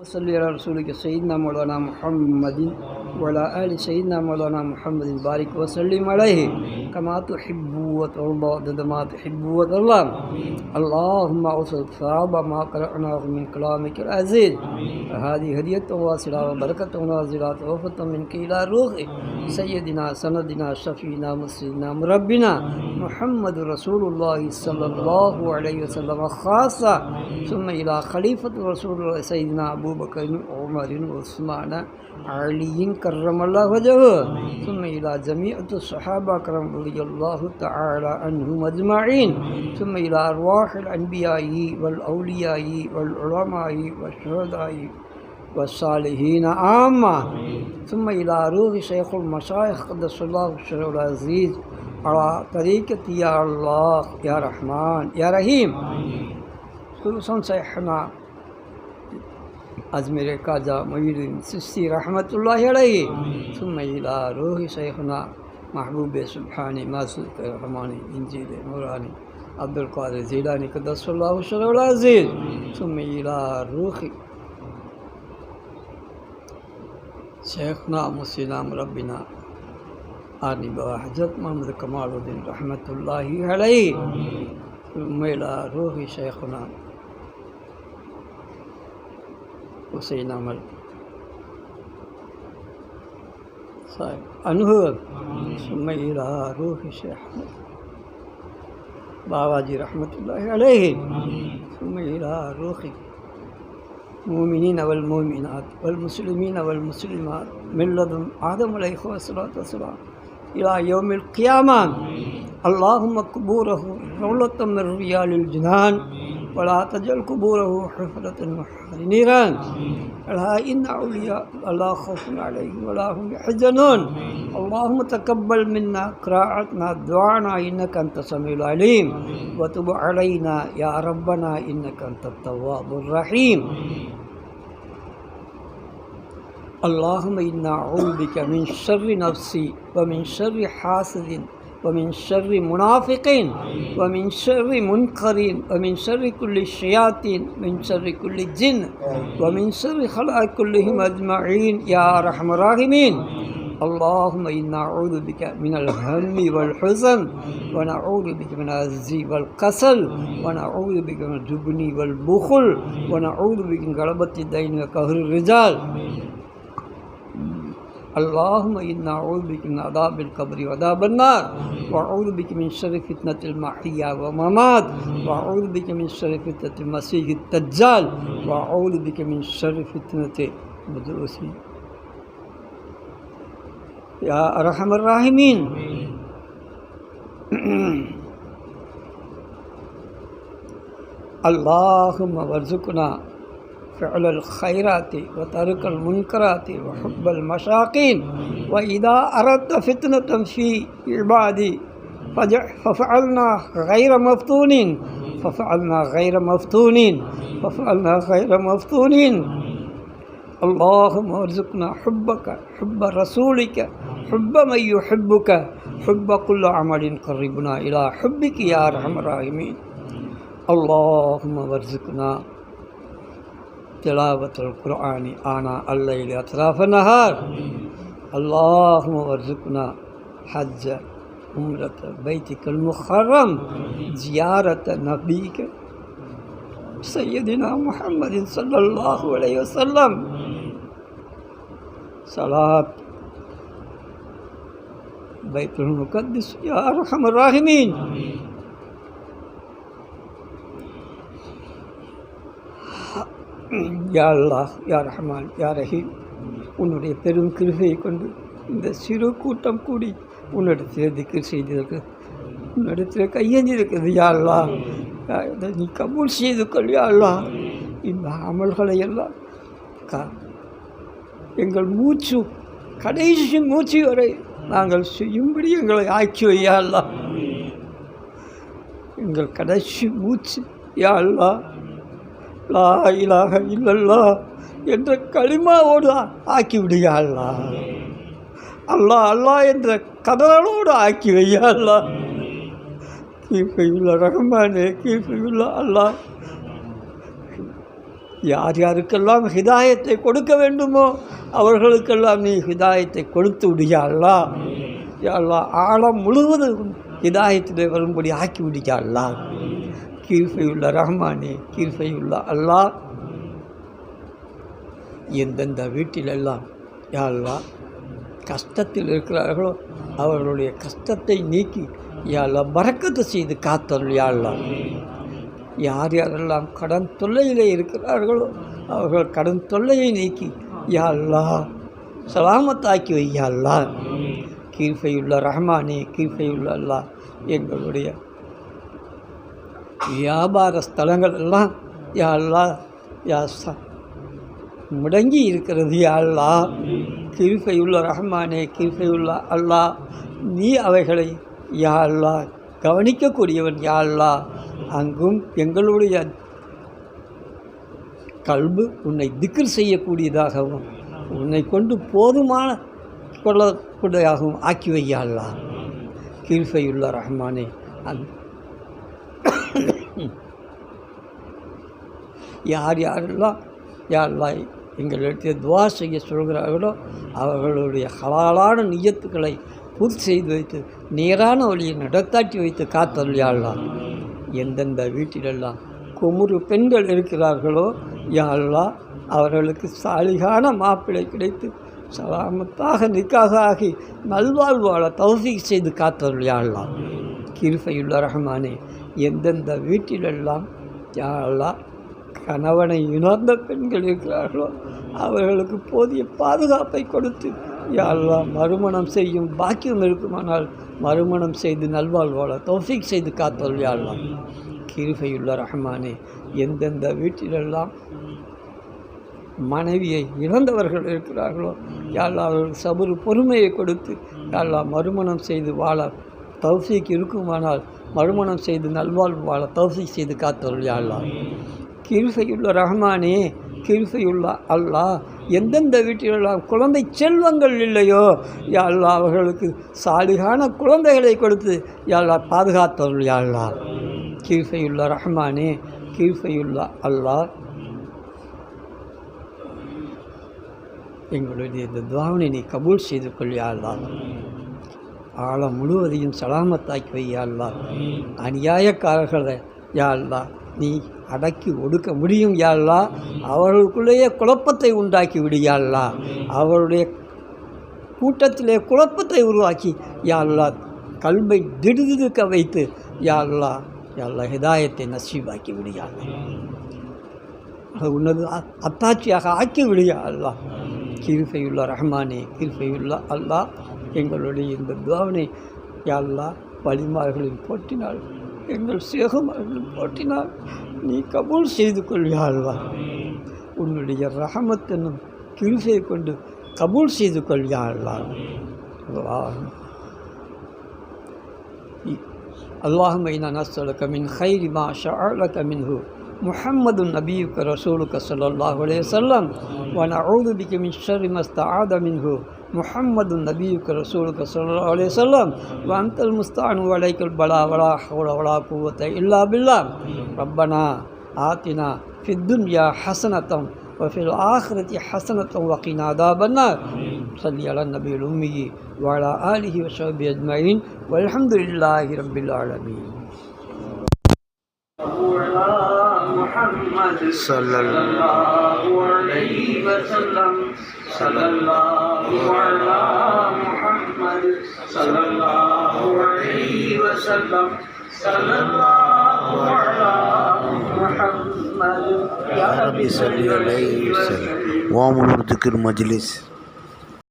صلی علی رسولک سیدنا مولانا محمد وعلى آل سيدنا مولانا محمد بارك وسلم عليه كما تحب وترضى عدد ما تحب وترضى اللهم اوصل ثواب ما قرأناه من كلامك العزيز هذه هدية واصلة وبركة نازلة توفة منك إلى روح سيدنا سندنا شفينا مسيدنا مربنا محمد رسول الله صلى الله عليه وسلم خاصة ثم إلى خليفة رسول الله سيدنا أبو بكر عمر وعثمان علي كرم الله وجهه ثم إلى جميع الصحابة كرم رضي الله تعالى عنهم أجمعين ثم إلى أرواح الأنبياء والأولياء والعلماء والشهداء والصالحين عامة ثم إلى روح شيخ المشايخ قدس الله سره العزيز على طريقة يا الله يا رحمن يا رحيم خصوصا شيخنا أزمير كاجا معيدين سيستي رحمة الله عليه ثم إلى روح شيخنا محبوب سبحاني ماسك الرحماني إنجيل نوراني عبد القادر الجيلاني قدس الله سره العزيز ثم إلى روح شيخنا مسينا ربنا آني بابا حضرت محمد كمال الدين رحمة الله عليه ثم إلى روح شيخنا حسين عمل صاحب أنهر ثم إلى روح شيخ باباجي رحمة الله عليه ثم إلى روح المؤمنين والمؤمنات والمسلمين والمسلمات من لدن آدم عليه الصلاة والسلام إلى يوم القيامة اللهم قبوره روضة من رياض الجنان ولا تجعل قبوره حفرة من نيران ألا إن أولياء لا خوف عليهم ولا هم يحزنون اللهم تقبل منا قراءتنا دعانا إنك أنت السميع العليم وتب علينا يا ربنا إنك أنت التواب الرحيم اللهم إنا أعوذ بك من شر نفسي ومن شر حاسد ومن شر منافقين ومن شر منكرين ومن شر كل الشياطين من شر كل الجن ومن شر خلائق كلهم أجمعين يا أرحم الراحمين اللهم إنا نعوذ بك من الهم والحزن ونعوذ بك من العجز والكسل ونعوذ بك من الجبن والبخل ونعوذ بك من غلبة الدين وقهر الرجال اللهم إنا نعوذ بك من عذاب القبر وعذاب النار وأعوذ بك من شر فتنة المحيا والممات وأعوذ بك من شر فتنة المسيح الدجال وأعوذ بك من شر فتنة المدوس يا أرحم الراحمين اللهم وارزقنا فعل الخيرات وترك المنكرات وحب المشاقين وإذا أردت فتنة في عبادي ففعلنا غير مفتونين ففعلنا غير مفتونين ففعلنا غير مفتونين اللهم ارزقنا حبك حب رسولك حب من يحبك حب كل عمل قربنا إلى حبك يا أرحم الراحمين اللهم ارزقنا تلاوة القرآن آناء الليل أطراف النهار اللهم ارزقنا حج عمرة بيتك المحرم زيارة نبيك سيدنا محمد صلى الله عليه وسلم صلاة بيت المقدس يا أرحم الراحمين யா அல்லாஹ் யா ரஹ்மான் யா ரஹீம் உன்னுடைய பெரும் கிருபையை கொண்டு இந்த சிறு கூட்டம் கூடி உன்னிடத்தில் திக்ர் செய்திருக்கு உன்னிடத்தில் கையேந்திருக்கிறது யா அல்லாஹ் இதை நீ கபூல் செய்து கொள் யா அல்லாஹ் இந்த அமல்களை எல்லாம் எங்கள் மூச்சு கடைசி மூச்சு வரை நாங்கள் செய்யும்படி எங்களை ஆக்கி வை யா அல்லாஹ் எங்கள் கடைசி மூச்சு யா அல்லாஹ் லா இலாஹ இல்லல்லாஹ் என்ற களிமாவோடு ஆக்கிவிடுயா அல்லாஹ் அல்லாஹ் அல்லாஹ் என்ற கதறலோடு ஆக்கி வையா அல்லாஹ் கீஃபையுள்ள ரஹ்மானே கீஃபையுள்ள அல்லாஹ் யார் யாருக்கெல்லாம் ஹிதாயத்தை கொடுக்க வேண்டுமோ அவர்களுக்கெல்லாம் நீ ஹிதாயத்தை கொடுத்து விடியா அல்லா. யா அல்லாஹ் ஆழம் முழுவதும் ஹிதாயத்திலே வரும்படி ஆக்கி விடியா அல்லா. கிருபையுள்ள ரஹ்மானே, கிருபையுள்ள அல்லாஹ், எந்தெந்த வீட்டிலெல்லாம் யா அல்லாஹ் கஷ்டத்தில் இருக்கிறார்களோ அவர்களுடைய கஷ்டத்தை நீக்கி யா அல்லாஹ் பரக்கத்து செய்து காத்தருள் யா அல்லாஹ். யார் யாரெல்லாம் கடன் தொல்லையிலே இருக்கிறார்களோ அவர்கள் கடன் தொல்லையை நீக்கி யா அல்லாஹ் சலாமத்தாக்கி வை யா அல்லாஹ். கிருபையுள்ள ரஹ்மானே, கிருபையுள்ள அல்லாஹ், எங்களுடைய வியாபார ஸ்தலங்கள் எல்லாம் யா அல்லாஹ் யா முடங்கி இருக்கிறது யா அல்லாஹ். கிருபையுள்ள ரஹ்மானே, கிருபையுள்ள அல்லாஹ், நீ அவைகளை யா அல்லாஹ் கவனிக்கக்கூடியவன் யா அல்லாஹ். அங்கும் எங்களுடைய கல்பு உன்னை திக்ர் செய்யக்கூடியதாகவும் உன்னை கொண்டு போதுமான கொள்ளக்கூடியதாகவும் ஆக்கி வை யா அல்லாஹ். கிருபையுள்ள ரஹ்மானே, யார் யாரெல்லாம் யா அல்லாஹ் எங்களிடத்தில் துவா செய்ய சொல்கிறார்களோ அவர்களுடைய ஹலாலான நியத்துக்களை பூர்த்தி செய்து வைத்து நேரான வழியை நடத்தாட்டி வைத்து காத்தருள் யா அல்லாஹ். எந்தெந்த வீட்டிலெல்லாம் குமுறு பெண்கள் இருக்கிறார்களோ யா அல்லாஹ் அவர்களுக்கு சாலிகான மாப்பிள்ளை கிடைத்து சலாமத்தாக நிக்காக ஆகி நல்வாழ்வாழ தௌஃபீக் செய்து காத்தருள் யா அல்லாஹ். கிருபையுள்ள ரஹ்மானே, எந்தெந்த வீட்டிலெல்லாம் யா அல்லாஹ் கணவனை உணர்ந்த பெண்கள் இருக்கிறார்களோ அவர்களுக்கு போதிய பாதுகாப்பை கொடுத்து யா அல்லாஹ் மறுமணம் செய்யும் பாக்கியம் இருக்குமானால் மறுமணம் செய்து நல்வாழ்வாழ தௌஃபீக் செய்து காத்தருள் யா அல்லாஹ். கிருபையுள்ள ரஹ்மானே, எந்தெந்த வீட்டிலெல்லாம் மனைவியை இழந்தவர்கள் இருக்கிறார்களோ யா அல்லாஹ் அவர்களுக்கு சபுரு பொறுமையை கொடுத்து யா அல்லாஹ் மறுமணம் செய்து வாழ தௌஃபீக் இருக்குமானால் மறுமணம் செய்து நல்வாழ்வு வாழ தௌஃபீக் செய்து காத்தருள் யா அல்லாஹ். கிருபையுள்ள ரஹ்மானே, கிருபையுள்ள அல்லாஹ், எந்தெந்த வீட்டிலெல்லாம் குழந்தை செல்வங்கள் இல்லையோ யா அல்லாஹ் அவர்களுக்கு சாலிகான குழந்தைகளை கொடுத்து யா அல்லாஹ் பாதுகாத்தருள் யா அல்லாஹ். கிருபையுள்ள ரஹ்மானே, கிருபையுள்ள அல்லாஹ், எங்களுடைய இந்த துஆவை நீ கபூல் செய்து கொள் யா அல்லாஹ். ஆழம் முழுவதையும் சலாமத்தாக்கி வை யா அல்லாஹ். அநியாயக்காரர்களை யா அல்லாஹ் நீ அடக்கி ஒடுக்க முடியும் யா அல்லாஹ். அவர்களுக்குள்ளேயே குழப்பத்தை உண்டாக்கி விடு யா அல்லாஹ். அவருடைய கூட்டத்திலே குழப்பத்தை உருவாக்கி யா அல்லாஹ் கல்வை திடுதிடுக்க வைத்து யா அல்லாஹ் யா அல்லாஹ் ஹிதாயத்தை நசீபாக்கி விடு யா அல்லாஹ். அது உன்னது அத்தாட்சியாக ஆக்கி விடு யா அல்லாஹ். கிருபையுள்ள ரஹ்மானே, கிருபையுள்ள அல்லாஹ், எங்களுடைய இந்த துஆவை யா அல்லாஹ் வலிமார்களில் போற்றினாள், எங்கள் சேகுமார்களில் போற்றினாள் நீ கபூல் செய்து கொள் யா அல்லாஹ். உன்னுடைய ரஹமத் என்னும் கிருபையை கொண்டு கபூல் செய்து கொள் யா அல்லாஹ். அல்லாஹும்ம இன்னா நஸ்அலுக மின் கைரி மா ஷஅலக மின்ஹு முஹம்மதுன் நபியுக்க ரசூலுக ஸல்லல்லாஹு அலைஹி வஸல்லம் வ நஊது பிக மின் ஷர்ரி மா ஸ்தஆத மின்ஹு முஹம்மதுன் நபியுக்க ரசூலுக ஸல்லல்லாஹு அலைஹி வஸல்லம் வ அன்தல் முஸ்தஅன் வ அலைக்கல் பலா வலா ஹவ்ல வலா குவத இல்லா பில்லாஹ். ரப்பனா ஆத்தினா ஃபித் துன்யா ஹஸனத்தன் வ ஃபில் ஆখিরাতি ஹஸனத்தன் வ கினா அஸாபன்னார். ஸல்லி அலா நபியில் உம்மி வ அலா ஆலிஹி வ ஸஹ்பிஹி அஜ்மஈன் வல்ஹம்துலில்லாஹி ரப்பில் ஆலமீன். محمد صلى الله عليه وسلم صلى الله على محمد صلى الله عليه وسلم صلى الله على محمد يا رب صل عليه وسلم. وامر ذكر مجلس.